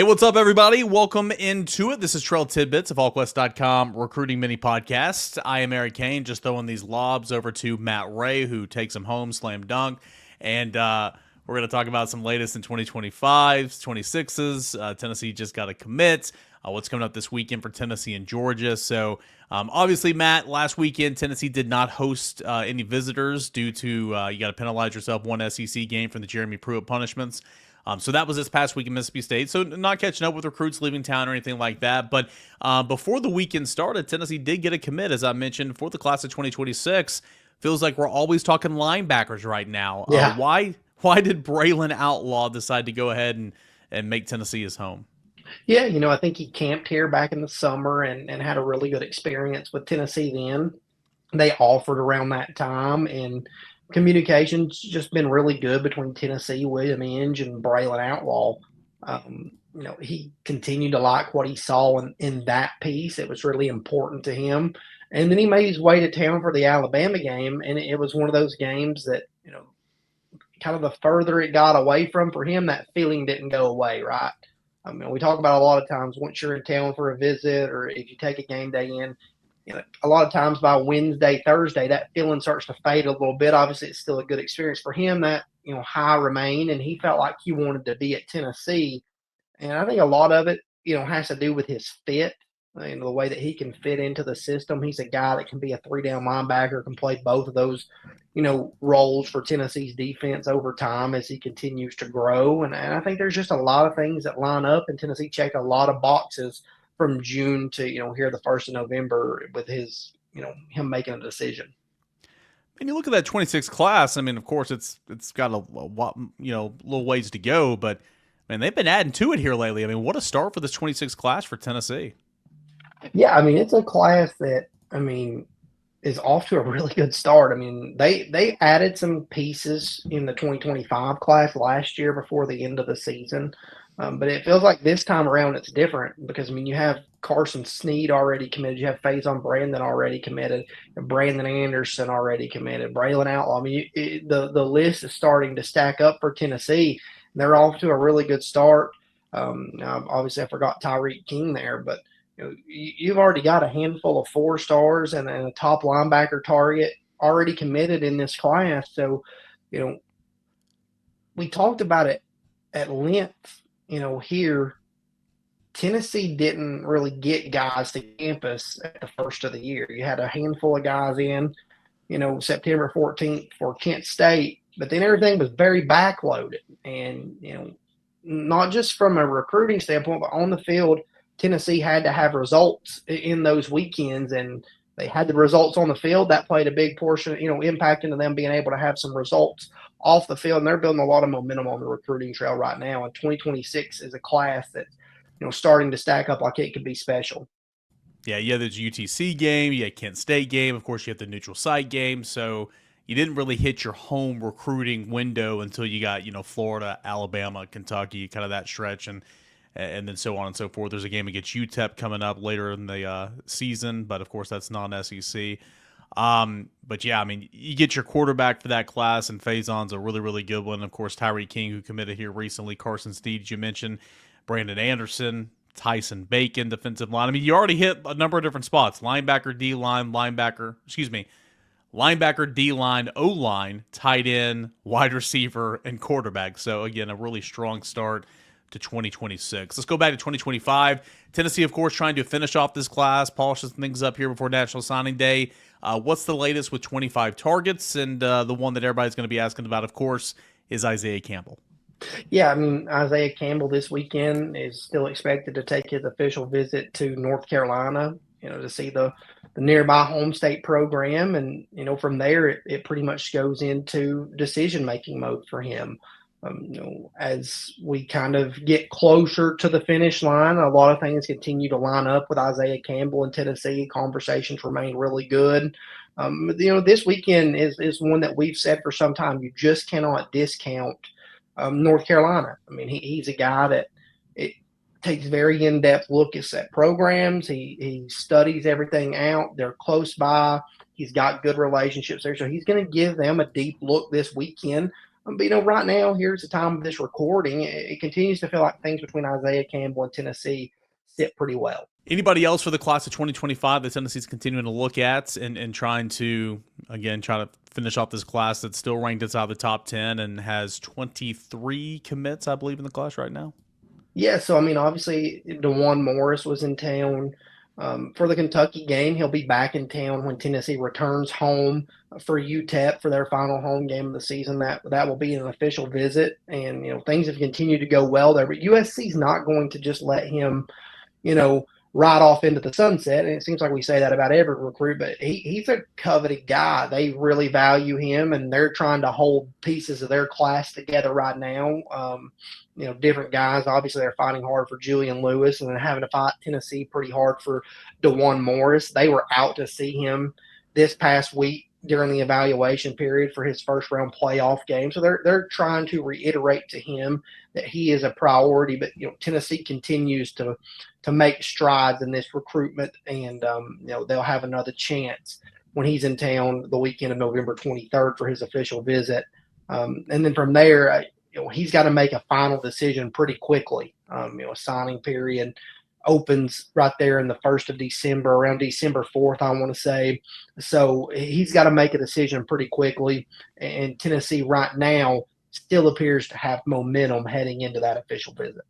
Hey, what's up, everybody? Welcome into it. This is Tidbits of Volquest.com recruiting mini podcast. I am Eric Kane, just throwing these lobs over to Matt Ray, who takes them home, slam dunk. And we're going to talk about some latest in 2025s, 26s. Tennessee just got a commit. What's coming up this weekend for Tennessee and Georgia. So, obviously, Matt, last weekend, Tennessee did not host any visitors due to you got to penalize yourself one SEC game from the Jeremy Pruitt punishments. So that was this past week in Mississippi State. So not catching up with recruits leaving town or anything like that. But before the weekend started, Tennessee did get a commit, as I mentioned, for the class of 2026. Feels like we're always talking linebackers right now. Yeah. Why did Braylon Outlaw decide to go ahead and make Tennessee his home? Yeah, I think he camped here back in the summer and had a really good experience with Tennessee then. They offered around that time, and communication's just been really good between Tennessee, William Inge, and Braylon Outlaw. He continued to like what he saw in that piece. It was really important to him. And then he made his way to town for the Alabama game, and it was one of those games that, kind of the further it got away for him, that feeling didn't go away, right? I mean, we talk about a lot of times once you're in town for a visit or if you take a game day in, a lot of times by Wednesday, Thursday, that feeling starts to fade a little bit. Obviously, it's still a good experience for him. That, high remained, and he felt like he wanted to be at Tennessee. And I think a lot of it, has to do with his fit, the way that he can fit into the system. He's a guy that can be a three-down linebacker, can play both of those, roles for Tennessee's defense over time as he continues to grow. And I think there's just a lot of things that line up, and Tennessee checked a lot of boxes from June to, here the 1st of November with his, him making a decision. And you look at that 26 class, I mean, of course, it's got a little ways to go, but man, they've been adding to it here lately. I mean, what a start for this 26 class for Tennessee. Yeah, I mean, it's a class that, is off to a really good start. I mean, they added some pieces in the 2025 class last year before the end of the season. But it feels like this time around it's different because, you have Carson Sneed already committed. You have Faison Brandon already committed. Brandon Anderson already committed. Braylon Outlaw. I mean, the list is starting to stack up for Tennessee. They're off to a really good start. Now, obviously, I forgot Tyreek King there, but you've already got a handful of 4 stars and a top linebacker target already committed in this class. So, we talked about it at length. Here, Tennessee didn't really get guys to campus at the first of the year. You had a handful of guys in, September 14th for Kent State, but then everything was very backloaded. And, not just from a recruiting standpoint, but on the field, Tennessee had to have results in those weekends, and they had the results on the field. That played a big portion, impact into them being able to have some results off the field. And they're building a lot of momentum on the recruiting trail right now. And 2026 is a class that, starting to stack up like it could be special. Yeah, you had the UTC game, you had Kent State game, of course you had the neutral site game, so you didn't really hit your home recruiting window until you got, Florida, Alabama, Kentucky, kind of that stretch, and then so on and so forth. There's a game against UTEP coming up later in the season, but of course that's non-SEC. But yeah, I mean, you get your quarterback for that class, and Faison's a really, really good one. Of course, Tyreek King, who committed here recently, Carson Sneed, you mentioned, Brandon Anderson, Tyson Bacon, defensive line. I mean, you already hit a number of different spots: linebacker, D-line, linebacker, D-line, O-line, tight end, wide receiver, and quarterback. So again, a really strong start to 2026. Let's go back to 2025. Tennessee, of course, trying to finish off this class, polish things up here before National Signing Day. What's the latest with 25 targets? And the one that everybody's going to be asking about, of course, is Isaiah Campbell. Yeah, I mean, Isaiah Campbell this weekend is still expected to take his official visit to North Carolina, to see the nearby home state program. And, from there, it pretty much goes into decision-making mode for him. As we kind of get closer to the finish line, a lot of things continue to line up with Isaiah Campbell in Tennessee. Conversations remain really good. This weekend is one that we've said for some time. You just cannot discount North Carolina. I mean, he's a guy that it takes very in-depth looks at programs. He studies everything out. They're close by. He's got good relationships there. So he's going to give them a deep look this weekend. But right now, here's the time of this recording. It continues to feel like things between Isaiah Campbell and Tennessee sit pretty well. Anybody else for the class of 2025 that Tennessee's continuing to look at and trying to, again, try to finish off this class that's still ranked inside the top 10 and has 23 commits, I believe, in the class right now? Yeah, so obviously, Dewan Morris was in town for the Kentucky game. He'll be back in town when Tennessee returns home for UTEP for their final home game of the season. That will be an official visit, and things have continued to go well there. But USC's not going to just let him, ride off into the sunset. And it seems like we say that about every recruit, but he's a coveted guy. They really value him, and they're trying to hold pieces of their class together right now. Different guys. Obviously, they're fighting hard for Julian Lewis and then having to fight Tennessee pretty hard for Dewan Morris. They were out to see him this past week during the evaluation period for his first round playoff game. So they're trying to reiterate to him that he is a priority. But Tennessee continues to make strides in this recruitment, and they'll have another chance when he's in town the weekend of November 23rd for his official visit. And then from there, he's got to make a final decision pretty quickly. A signing period opens right there in the 1st of December, around December 4th, I want to say. So he's got to make a decision pretty quickly. And Tennessee right now still appears to have momentum heading into that official visit.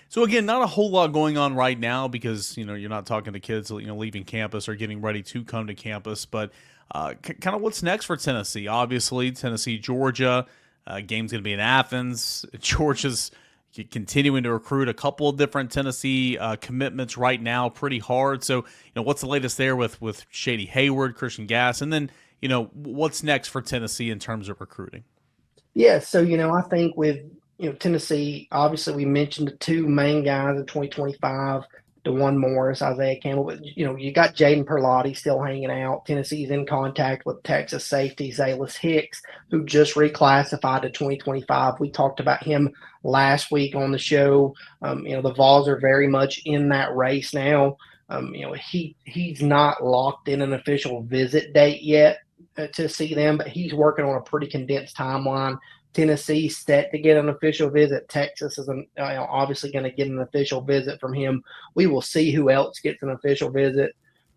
So again, not a whole lot going on right now because you're not talking to kids leaving campus or getting ready to come to campus. But kind of what's next for Tennessee? Obviously, Tennessee, Georgia. Game's going to be in Athens. Georgia's continuing to recruit a couple of different Tennessee commitments right now, pretty hard. So what's the latest there with Shady, Hayward, Christian Gass, and then what's next for Tennessee in terms of recruiting? Yeah, so I think with Tennessee, obviously we mentioned the two main guys in 2025, Dewan Morris, Isaiah Campbell, but you got Jaden Perotti still hanging out. Tennessee's in contact with Texas safety Zalis Hicks, who just reclassified to 2025. We talked about him last week on the show. The Vols are very much in that race now. He's not locked in an official visit date yet to see them, but he's working on a pretty condensed timeline. Tennessee set to get an official visit. Texas is obviously going to get an official visit from him. We will see who else gets an official visit.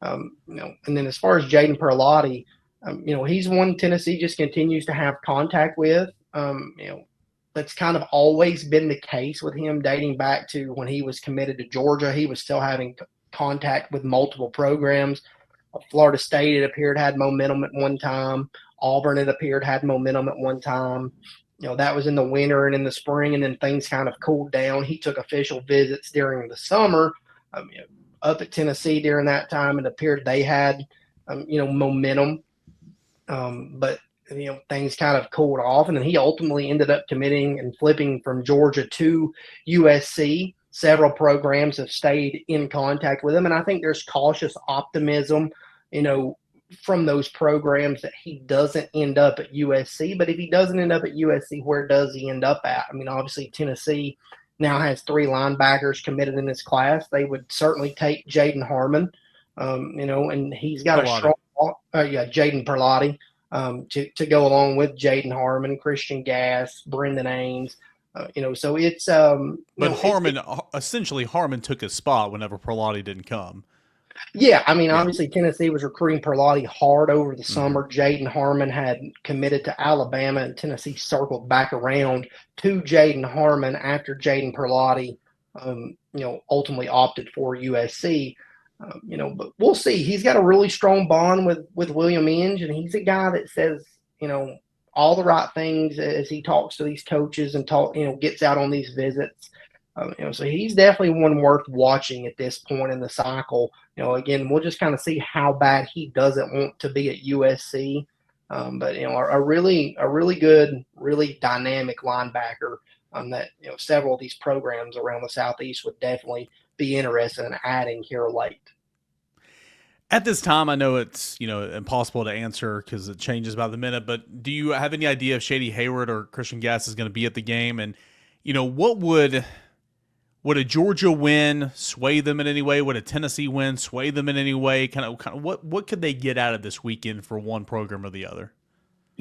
And then as far as Jaden Perotti, he's one Tennessee just continues to have contact with. That's kind of always been the case with him, dating back to when he was committed to Georgia. He was still having contact with multiple programs. Florida State, it appeared, had momentum at one time. Auburn, it appeared, had momentum at one time. That was in the winter and in the spring, and then things kind of cooled down. He took official visits during the summer up at Tennessee during that time. It appeared they had, momentum. But things kind of cooled off, and then he ultimately ended up committing and flipping from Georgia to USC. Several programs have stayed in contact with him, and I think there's cautious optimism, from those programs that he doesn't end up at USC. But if he doesn't end up at USC, where does he end up at? Obviously Tennessee now has 3 linebackers committed in this class. They would certainly take Jaden Harmon, and he's got a strong Jaden Perotti to go along with Jaden Harmon, Christian Gass, Brendan Ames. So it's but Harmon took his spot whenever Perotti didn't come. Yeah, obviously Tennessee was recruiting Perotti hard over the summer. Jaden Harmon had committed to Alabama, and Tennessee circled back around to Jaden Harmon after Jaden Perotti, ultimately opted for USC. But we'll see. He's got a really strong bond with William Inge, and he's a guy that says, all the right things as he talks to these coaches and gets out on these visits. So he's definitely one worth watching at this point in the cycle. Again, we'll just kind of see how bad he doesn't want to be at USC. But a really good, really dynamic linebacker that several of these programs around the Southeast would definitely be interested in adding here late. At this time, I know it's impossible to answer because it changes by the minute. But do you have any idea if Shady, Hayward, or Christian Gass is going to be at the game? And what would a Georgia win sway them in any way? Would a Tennessee win sway them in any way? Kind of what could they get out of this weekend for one program or the other?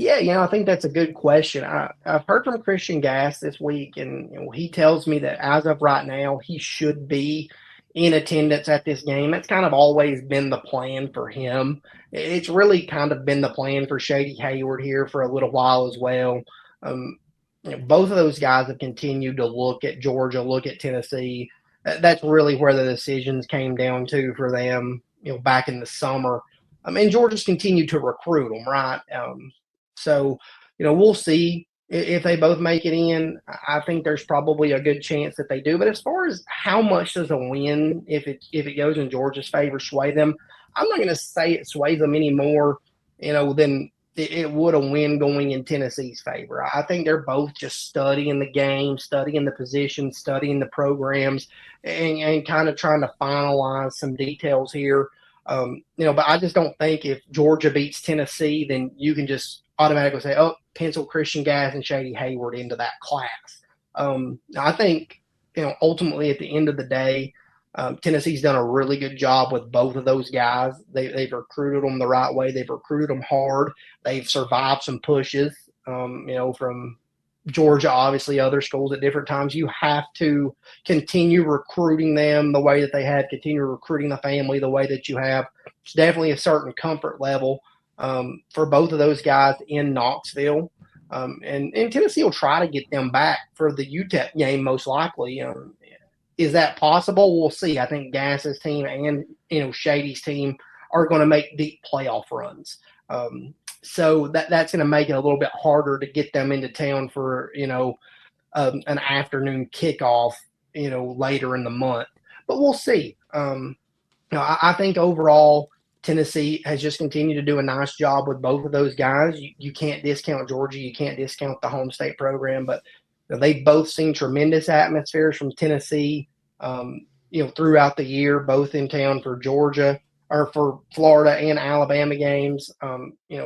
Yeah, I think that's a good question. I've heard from Christian Gass this week, and he tells me that as of right now, he should be in attendance at this game. It's kind of always been the plan for him. It's really kind of been the plan for Shady Hayward here for a little while as well. Um, both of those guys have continued to look at Georgia, look at Tennessee. That's really where the decisions came down to for them, back in the summer. I mean, Georgia's continued to recruit them, right? So, we'll see if they both make it in. I think there's probably a good chance that they do. But as far as how much does a win, if it goes in Georgia's favor, sway them, I'm not going to say it sways them any more, than it would a win going in Tennessee's favor. I think they're both just studying the game, studying the position, studying the programs, and kind of trying to finalize some details here. But I just don't think if Georgia beats Tennessee, then you can just automatically say, oh, pencil Christian Gass and Shady Hayward into that class. I think, ultimately at the end of the day, Tennessee's done a really good job with both of those guys. They've recruited them the right way. They've recruited them hard. They've survived some pushes, from Georgia, obviously other schools at different times. You have to continue recruiting them the way that they have, continue recruiting the family the way that you have. It's definitely a certain comfort level for both of those guys in Knoxville. And Tennessee will try to get them back for the UTEP game, most likely. Is that possible? We'll see. I think Gass's team and Shady's team are going to make deep playoff runs. So that's going to make it a little bit harder to get them into town for an afternoon kickoff later in the month. But we'll see. I think overall Tennessee has just continued to do a nice job with both of those guys. You can't discount Georgia. You can't discount the home state program, but they've both seen tremendous atmospheres from Tennessee, throughout the year, both in town for Georgia or for Florida and Alabama games.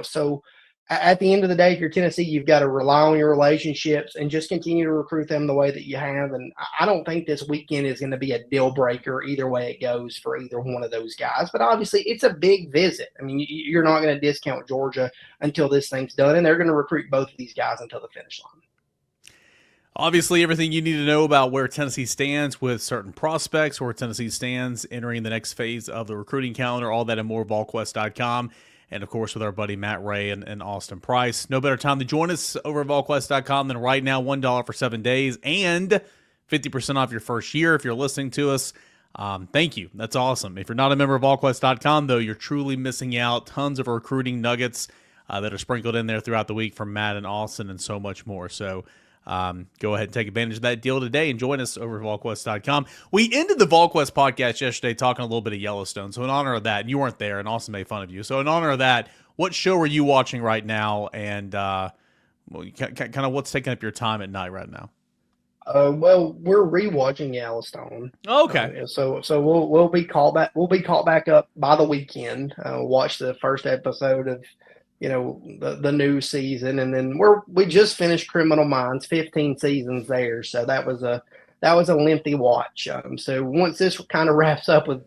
So at the end of the day, if you're Tennessee, you've got to rely on your relationships and just continue to recruit them the way that you have. And I don't think this weekend is going to be a deal breaker either way it goes for either one of those guys. But obviously, it's a big visit. I mean, you're not going to discount Georgia until this thing's done, and they're going to recruit both of these guys until the finish line. Obviously, everything you need to know about where Tennessee stands with certain prospects, where Tennessee stands entering the next phase of the recruiting calendar, all that and more, Volquest.com. And, of course, with our buddy Matt Ray and Austin Price. No better time to join us over at Volquest.com than right now, $1 for 7 days and 50% off your first year if you're listening to us. Thank you. That's awesome. If you're not a member of Volquest.com, though, you're truly missing out. Tons of recruiting nuggets that are sprinkled in there throughout the week from Matt and Austin and so much more. So, go ahead and take advantage of that deal today and join us over at Volquest.com. We ended the Volquest podcast yesterday talking a little bit of Yellowstone. So in honor of that, and you weren't there and Austin made fun of you. So in honor of that, what show are you watching right now? And kind of what's taking up your time at night right now? Well, we're rewatching Yellowstone. Okay. So we'll be called back. We'll be caught back up by the weekend. Watch the first episode of the new season, and then we just finished Criminal Minds, 15 seasons there. So that was a lengthy watch. So once this kind of wraps up with,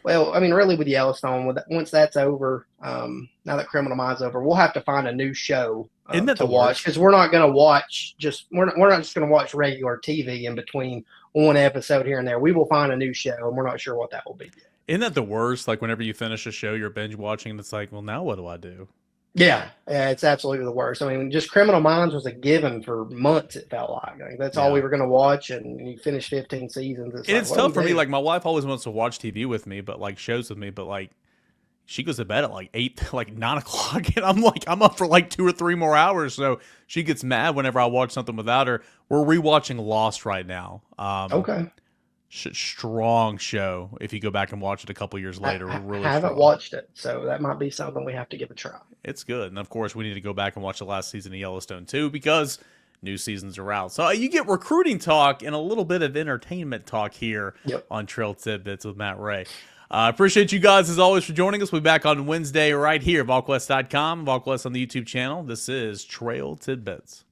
really with Yellowstone, once that's over, now that Criminal Minds over, we'll have to find a new show to watch, because we're not going to watch we're not just going to watch regular TV in between one episode here and there. We will find a new show, and we're not sure what that will be yet. Isn't that the worst? Like whenever you finish a show, you're binge watching, and it's like, well, now what do I do? Yeah, it's absolutely the worst. I mean, just Criminal Minds was a given for months, it felt like. That's all we were going to watch, and you finished 15 seasons. It's tough for me. Like, my wife always wants to watch TV with me, but like shows with me, but like she goes to bed at like 9 o'clock, and I'm up for like 2 or 3 more hours. So she gets mad whenever I watch something without her. We're rewatching Lost right now. Okay. Strong show. If you go back and watch it a couple years later, I really haven't strong. watched it, so that might be something we have to give a try. It's good, and of course, we need to go back and watch the last season of Yellowstone too, because new seasons are out. So you get recruiting talk and a little bit of entertainment talk here on Trail Tidbits with Matt Ray. Appreciate you guys as always for joining us. We'll be back on Wednesday right here, Volquest.com, Volquest on the YouTube channel. This is Trail Tidbits.